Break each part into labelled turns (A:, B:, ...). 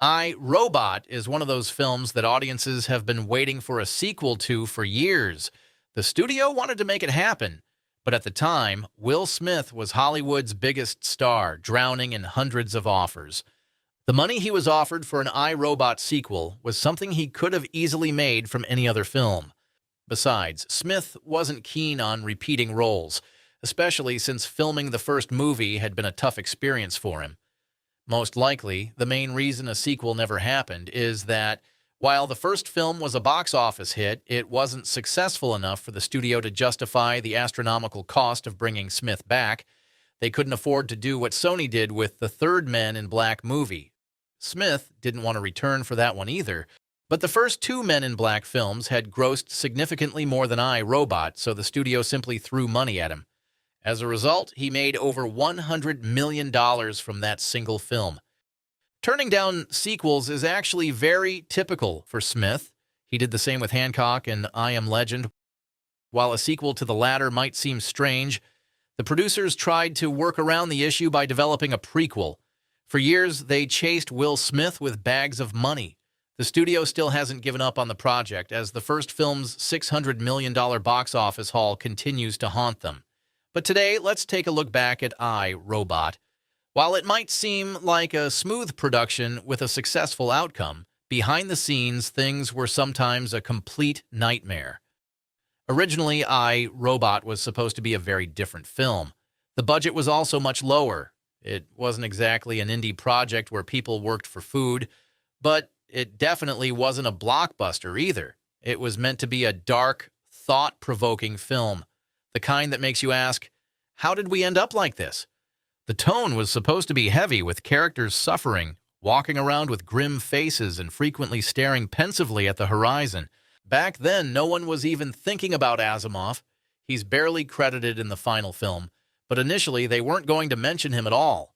A: I, Robot is one of those films that audiences have been waiting for a sequel to for years. The studio wanted to make it happen, but at the time, Will Smith was Hollywood's biggest star, drowning in hundreds of offers. The money he was offered for an I, Robot sequel was something he could have easily made from any other film. Besides, Smith wasn't keen on repeating roles, especially since filming the first movie had been a tough experience for him. Most likely, the main reason a sequel never happened is that while the first film was a box office hit, it wasn't successful enough for the studio to justify the astronomical cost of bringing Smith back. They couldn't afford to do what Sony did with the third Men in Black movie. Smith didn't want to return for that one either, but the first two Men in Black films had grossed significantly more than I, Robot, so the studio simply threw money at him. As a result, he made over $100 million from that single film. Turning down sequels is actually very typical for Smith. He did the same with Hancock and I Am Legend. While a sequel to the latter might seem strange, the producers tried to work around the issue by developing a prequel. For years, they chased Will Smith with bags of money. The studio still hasn't given up on the project, as the first film's $600 million box office haul continues to haunt them. But today, let's take a look back at I, Robot. While it might seem like a smooth production with a successful outcome, behind the scenes, things were sometimes a complete nightmare. Originally, I, Robot was supposed to be a very different film. The budget was also much lower. It wasn't exactly an indie project where people worked for food, but it definitely wasn't a blockbuster either. It was meant to be a dark, thought-provoking film. The kind that makes you ask, how did we end up like this? The tone was supposed to be heavy, with characters suffering, walking around with grim faces and frequently staring pensively at the horizon. Back then, no one was even thinking about Asimov. He's barely credited in the final film, but initially they weren't going to mention him at all.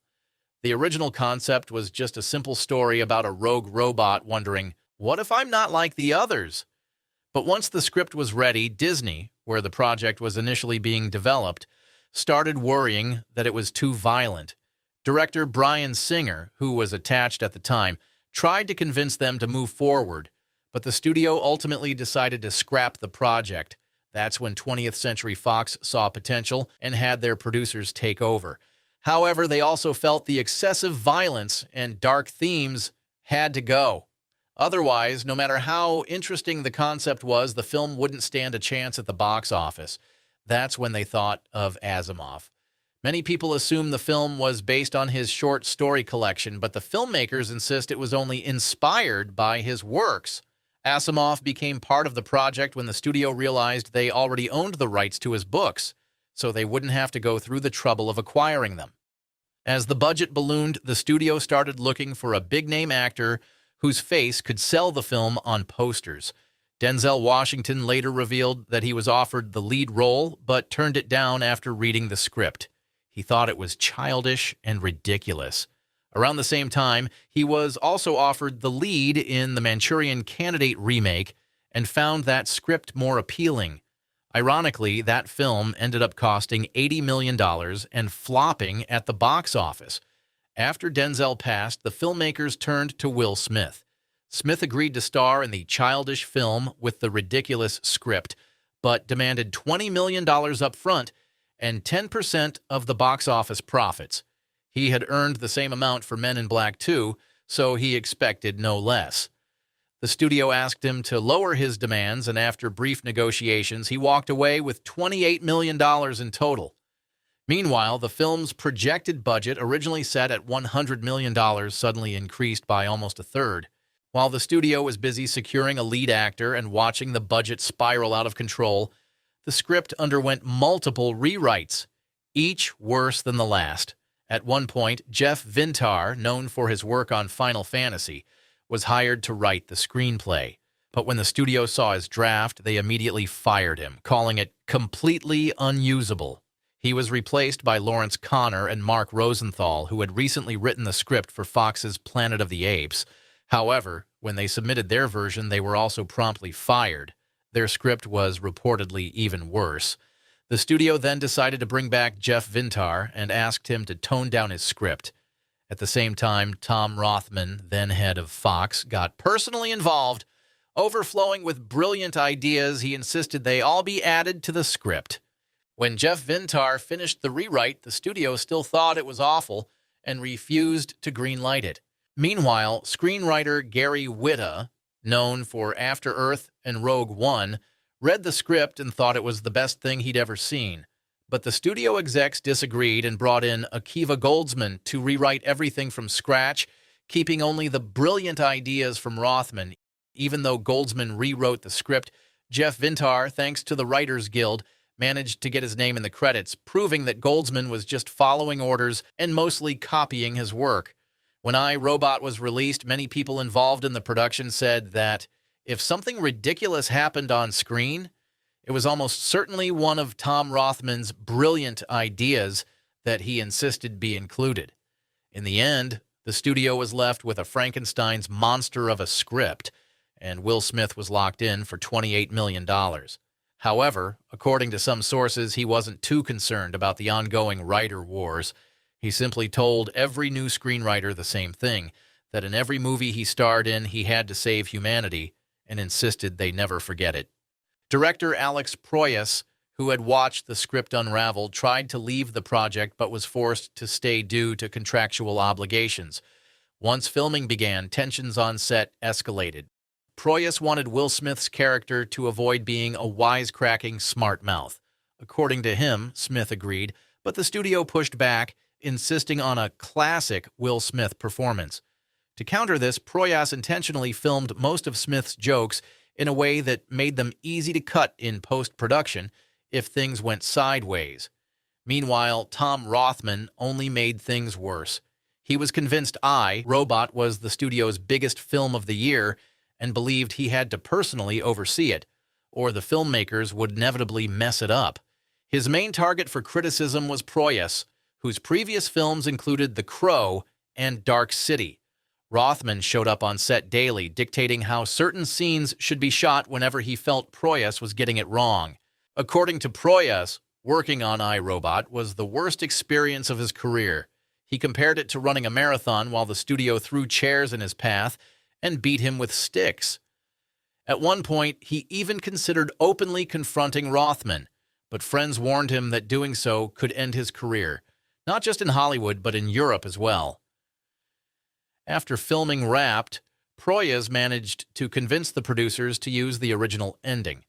A: The original concept was just a simple story about a rogue robot wondering, what if I'm not like the others? But once the script was ready, Disney, where the project was initially being developed, started worrying that it was too violent. Director Bryan Singer, who was attached at the time, tried to convince them to move forward, but the studio ultimately decided to scrap the project. That's when 20th Century Fox saw potential and had their producers take over. However, they also felt the excessive violence and dark themes had to go. Otherwise, no matter how interesting the concept was, the film wouldn't stand a chance at the box office. That's when they thought of Asimov. Many people assume the film was based on his short story collection, but the filmmakers insist it was only inspired by his works. Asimov became part of the project when the studio realized they already owned the rights to his books, so they wouldn't have to go through the trouble of acquiring them. As the budget ballooned, the studio started looking for a big-name actor whose face could sell the film on posters. Denzel Washington later revealed that he was offered the lead role, but turned it down after reading the script. He thought it was childish and ridiculous. Around the same time, he was also offered the lead in the Manchurian Candidate remake and found that script more appealing. Ironically, that film ended up costing $80 million and flopping at the box office. After Denzel passed, the filmmakers turned to Will Smith. Smith agreed to star in the childish film with the ridiculous script, but demanded $20 million up front and 10% of the box office profits. He had earned the same amount for Men in Black 2, so he expected no less. The studio asked him to lower his demands, and after brief negotiations, he walked away with $28 million in total. Meanwhile, the film's projected budget, originally set at $100 million, suddenly increased by almost a third. While the studio was busy securing a lead actor and watching the budget spiral out of control, the script underwent multiple rewrites, each worse than the last. At one point, Jeff Vintar, known for his work on Final Fantasy, was hired to write the screenplay. But when the studio saw his draft, they immediately fired him, calling it completely unusable. He was replaced by Lawrence Connor and Mark Rosenthal, who had recently written the script for Fox's Planet of the Apes. However, when they submitted their version, they were also promptly fired. Their script was reportedly even worse. The studio then decided to bring back Jeff Vintar and asked him to tone down his script. At the same time, Tom Rothman, then head of Fox, got personally involved. Overflowing with brilliant ideas, he insisted they all be added to the script. When Jeff Vintar finished the rewrite, the studio still thought it was awful and refused to greenlight it. Meanwhile, screenwriter Gary Whitta, known for After Earth and Rogue One, read the script and thought it was the best thing he'd ever seen. But the studio execs disagreed and brought in Akiva Goldsman to rewrite everything from scratch, keeping only the brilliant ideas from Rothman. Even though Goldsman rewrote the script, Jeff Vintar, thanks to the Writers Guild, managed to get his name in the credits, proving that Goldsman was just following orders and mostly copying his work. When I, Robot was released, many people involved in the production said that if something ridiculous happened on screen, it was almost certainly one of Tom Rothman's brilliant ideas that he insisted be included. In the end, the studio was left with a Frankenstein's monster of a script, and Will Smith was locked in for $28 million. However, according to some sources, he wasn't too concerned about the ongoing writer wars. He simply told every new screenwriter the same thing, that in every movie he starred in, he had to save humanity, and insisted they never forget it. Director Alex Proyas, who had watched the script unravel, tried to leave the project but was forced to stay due to contractual obligations. Once filming began, tensions on set escalated. Proyas wanted Will Smith's character to avoid being a wisecracking smart mouth. According to him, Smith agreed, but the studio pushed back, insisting on a classic Will Smith performance. To counter this, Proyas intentionally filmed most of Smith's jokes in a way that made them easy to cut in post-production if things went sideways. Meanwhile, Tom Rothman only made things worse. He was convinced I, Robot, was the studio's biggest film of the year and believed he had to personally oversee it, or the filmmakers would inevitably mess it up. His main target for criticism was Proyas, whose previous films included The Crow and Dark City. Rothman showed up on set daily, dictating how certain scenes should be shot whenever he felt Proyas was getting it wrong. According to Proyas, working on iRobot was the worst experience of his career. He compared it to running a marathon while the studio threw chairs in his path and beat him with sticks. At one point, he even considered openly confronting Rothman, but friends warned him that doing so could end his career, not just in Hollywood, but in Europe as well. After filming wrapped, Proyas managed to convince the producers to use the original ending.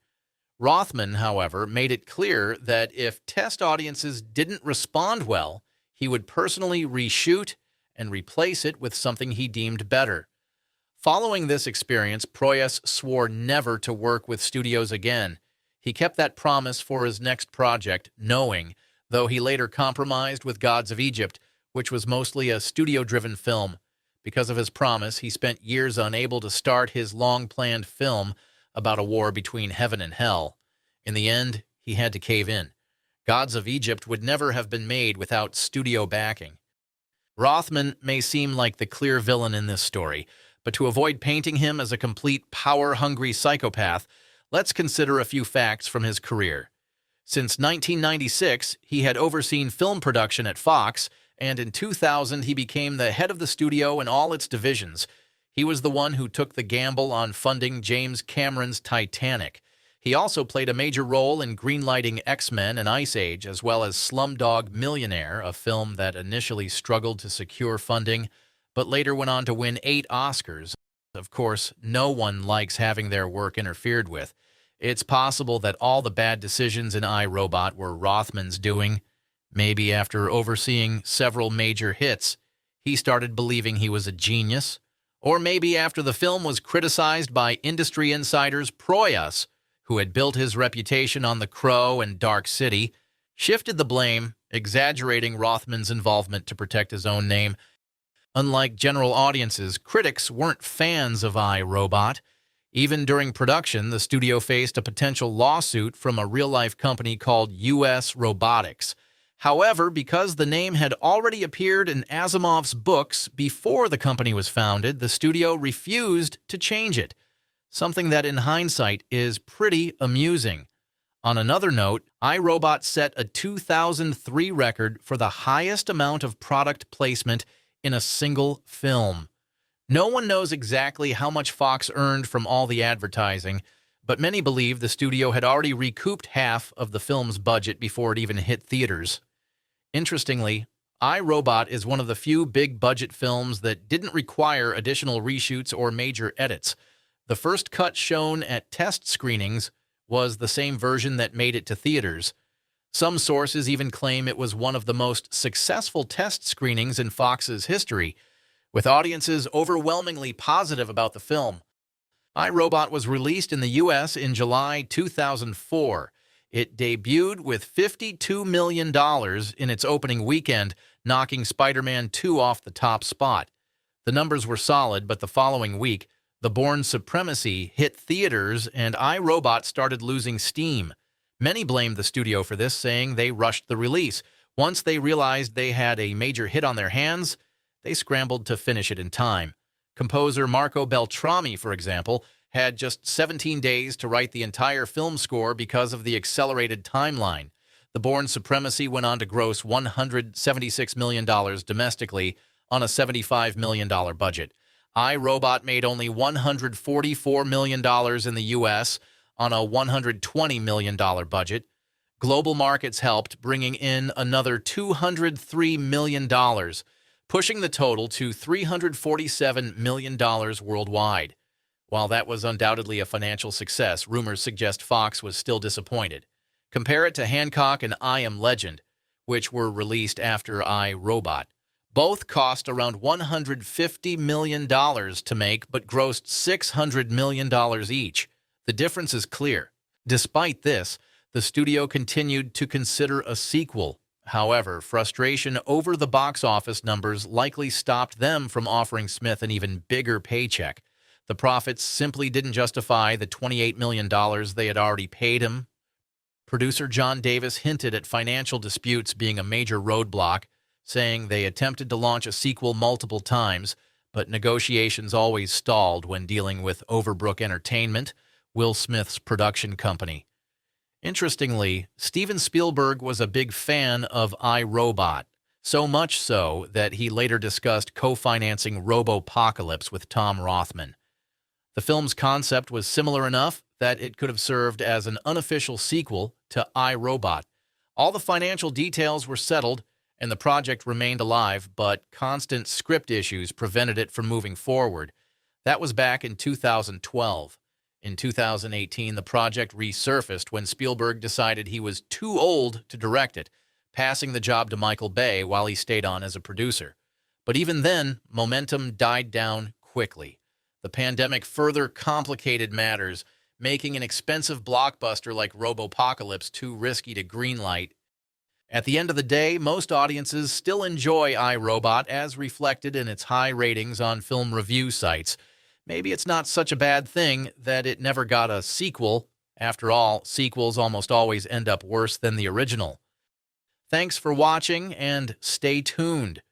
A: Rothman, however, made it clear that if test audiences didn't respond well, he would personally reshoot and replace it with something he deemed better. Following this experience, Proyas swore never to work with studios again. He kept that promise for his next project, Knowing, though he later compromised with Gods of Egypt, which was mostly a studio-driven film. Because of his promise, he spent years unable to start his long-planned film about a war between heaven and hell. In the end, he had to cave in. Gods of Egypt would never have been made without studio backing. Rothman may seem like the clear villain in this story, but to avoid painting him as a complete power-hungry psychopath, let's consider a few facts from his career. Since 1996, he had overseen film production at Fox, and in 2000 he became the head of the studio and all its divisions. He was the one who took the gamble on funding James Cameron's Titanic. He also played a major role in greenlighting X-Men and Ice Age, as well as Slumdog Millionaire, a film that initially struggled to secure funding, but later went on to win 8 Oscars. Of course, no one likes having their work interfered with. It's possible that all the bad decisions in iRobot were Rothman's doing. Maybe after overseeing several major hits, he started believing he was a genius. Or maybe after the film was criticized by industry insiders, Proyas, who had built his reputation on The Crow and Dark City, shifted the blame, exaggerating Rothman's involvement to protect his own name. Unlike general audiences, critics weren't fans of iRobot. Even during production, the studio faced a potential lawsuit from a real-life company called US Robotics. However, because the name had already appeared in Asimov's books before the company was founded, the studio refused to change it, something that in hindsight is pretty amusing. On another note, iRobot set a 2003 record for the highest amount of product placement in a single film. No one knows exactly how much Fox earned from all the advertising, but many believe the studio had already recouped half of the film's budget before it even hit theaters. Interestingly, I, Robot is one of the few big-budget films that didn't require additional reshoots or major edits. The first cut shown at test screenings was the same version that made it to theaters. Some sources even claim it was one of the most successful test screenings in Fox's history, with audiences overwhelmingly positive about the film. I, Robot was released in the U.S. in July 2004. It debuted with $52 million in its opening weekend, knocking Spider-Man 2 off the top spot. The numbers were solid, but the following week, The Bourne Supremacy hit theaters and I, Robot started losing steam. Many blamed the studio for this, saying they rushed the release. Once they realized they had a major hit on their hands, they scrambled to finish it in time. Composer Marco Beltrami, for example, had just 17 days to write the entire film score because of the accelerated timeline. The Bourne Supremacy went on to gross $176 million domestically on a $75 million budget. I, Robot made only $144 million in the U.S. on a $120 million budget. Global markets helped, bringing in another $203 million, pushing the total to $347 million worldwide. While that was undoubtedly a financial success, rumors suggest Fox was still disappointed. Compare it to Hancock and I Am Legend, which were released after I, Robot. Both cost around $150 million to make, but grossed $600 million each. The difference is clear. Despite this, the studio continued to consider a sequel. However, frustration over the box office numbers likely stopped them from offering Smith an even bigger paycheck. The profits simply didn't justify the $28 million they had already paid him. Producer John Davis hinted at financial disputes being a major roadblock, saying they attempted to launch a sequel multiple times, but negotiations always stalled when dealing with Overbrook Entertainment, Will Smith's production company. Interestingly, Steven Spielberg was a big fan of I, Robot, so much so that he later discussed co-financing Robopocalypse with Tom Rothman. The film's concept was similar enough that it could have served as an unofficial sequel to I, Robot. All the financial details were settled, and the project remained alive, but constant script issues prevented it from moving forward. That was back in 2012. In 2018, the project resurfaced when Spielberg decided he was too old to direct it, passing the job to Michael Bay while he stayed on as a producer. But even then, momentum died down quickly. The pandemic further complicated matters, making an expensive blockbuster like Robopocalypse too risky to greenlight. At the end of the day, most audiences still enjoy I, Robot, as reflected in its high ratings on film review sites. Maybe it's not such a bad thing that it never got a sequel. After all, sequels almost always end up worse than the original. Thanks for watching, and stay tuned.